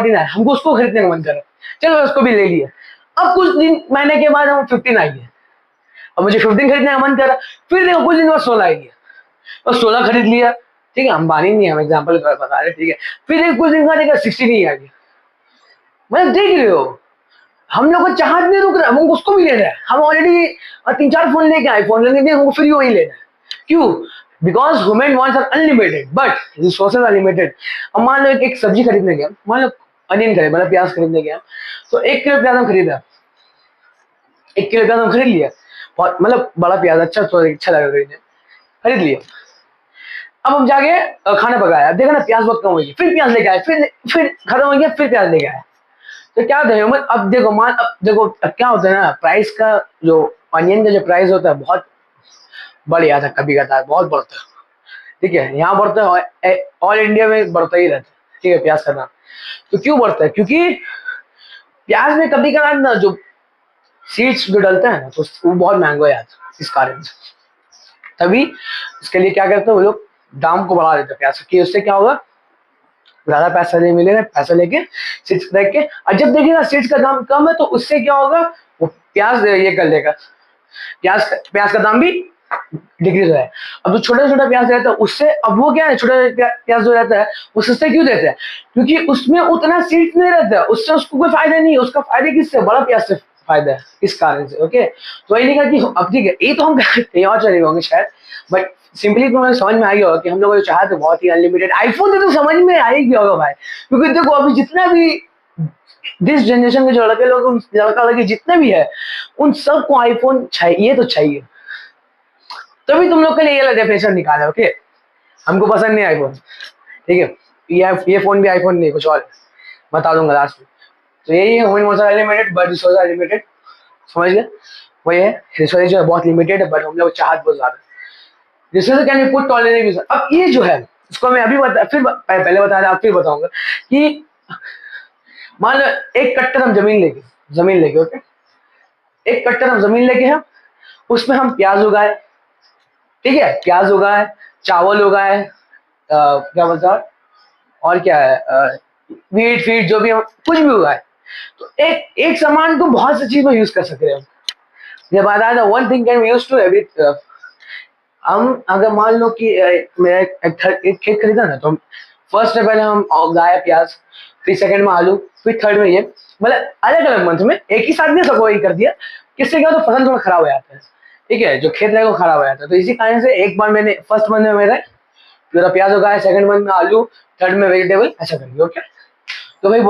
49, हमको उसको खरीदने का मन कर रहा है, चलो उसको भी ले लिया। अब कुछ दिन महीने के बाद हम 15 आई है, अब मुझे 15 खरीदने का मन कर रहा, फिर देखो कुछ दिन बाद 16 आई है, और 16 खरीद लिया, ठीक है, अंबानी नहीं, हम एग्जाम्पल बता रहे, ठीक है। फिर कुछ दिन बाद देखा 16 ही आ गया। मतलब देख रहे हो, हम लोग का चाहत नहीं रुक रहा, हमको उसको भी लेना है। हम ऑलरेडी 3-4 फोन लेके आईफोन लेंगे, हमको फिर वही लेना है। क्यों? Because human wants are unlimited but resources are limited. अब मान लो एक सब्जी खरीदने गया, मान लो अनियन खरीद, मतलब प्याज खरीदने गया, तो 1 किलो प्याज हम खरीदा, 1 किलो प्याज हम खरीद लिया, बहुत मतलब बड़ा प्याज, अच्छा लगा खरीद लिया। अब हम जाके खाना पकाया, देखा ना प्याज बहुत कम हो गई, फिर प्याज लेके आए, फिर खत्म हो गया, फिर प्याज लेके आए। तो क्या होता है, अब देखो अब क्या होता है ना, प्राइस का जो अनियन का जो प्राइस होता है बहुत बढ़ जाता है, कभी कभार बहुत बढ़ता है, ठीक है, यहाँ बढ़ता है, ऑल इंडिया में बढ़ता ही रहता है, ठीक है, प्याज का दाम। तो क्यों बढ़ता है? क्योंकि प्याज में कभी कभार ना जो सीड्स जो डलता है ना, तो वो बहुत महंगा हो जाता है, इस कारण से। तभी इसके लिए क्या करते हैं वो लोग, दाम को बढ़ा देते हैं प्याज की, उससे क्या होगा, ज्यादा पैसा नहीं मिलेगा, पैसा लेके सीड्स देख के, और जब देखेगा सीड्स का दाम कम है तो उससे क्या होगा, वो प्याज ये कर लेगा, प्याज का दाम भी डिक्रीज हो है। अब जो छोटा छोटा प्याज रहता है उससे, अब वो क्या है, छोटा प्याज जो रहता है वो सस्ते क्यों देते हैं? क्योंकि उसमें उतना सीड्स नहीं रहता है, उससे उसको कोई फायदा नहीं है, उसका फायदा किससे, बड़ा प्याज से फायदा है, इस कारण से। ओके, तो यही नहीं कहा कि अब ठीक है, ये तो हम कहीं और चले होंगे शायद, बट सिंपली तुम्हें समझ में आ गया होगा कि हम लोग जो चाहते तो बहुत ही अनलिमिटेड आईफोन तो समझ में आ ही गया होगा भाई। क्योंकि देखो अभी जितना भी दिस जनरेशन के जो लड़के लोग, लड़का लड़की जितने भी है, उन सबको आईफोन चाहिए तो चाहिए। तभी तुम लोग के लिए ये डेफिनेशन निकाले, ओके, हमको पसंद नहीं आईफोन, ठीक है, ये फोन भी आईफोन नहीं, कुछ और है, बता दूंगा लास्ट में। तो यही है, human was unlimited but resource are limited, समझ गए? वही है, रिसोर्स जो है बहुत लिमिटेड है बट हम लोग चाहत बहुत ज्यादा। Resource can be put tolerable. अब ये जो है इसको मैं अभी पहले बता रहा, फिर बताऊंगा कि मान लो एक कट्टर हम जमीन लेके ओके, एक कट्टर हम जमीन लेके हैं, उसमें हम प्याज उगाए, ठीक है, प्याज उगाए, चावल उगाए, क्या बोलता है और क्या है, वीट फीट जो भी हम कुछ भी उगाए, तो एक सामान को बहुत सी चीज में यूज कर सकते हैं हम। जब आता है one thing can be use to every. हम अगर मान लो कि मेरा एक खेत खरीदा ना, तो हम फर्स्ट में पहले हम उगाया प्याज, फिर सेकंड में आलू, फिर थर्ड में ये, मतलब अलग अलग मंथ में एक ही साथ नहीं सबको ही कर दिया, किससे क्या तो फसल थोड़ा खराब हो जाता है, ठीक है, जो खेत रहेगा वो खराब हो जाता है। तो इसी कारण से एक बार मैंने फर्स्ट मंथ में मेरा पूरा प्याज उगाया, सेकंड मंथ में आलू, थर्ड में वेजिटेबल, ऐसा करिए, ओके। तो भाई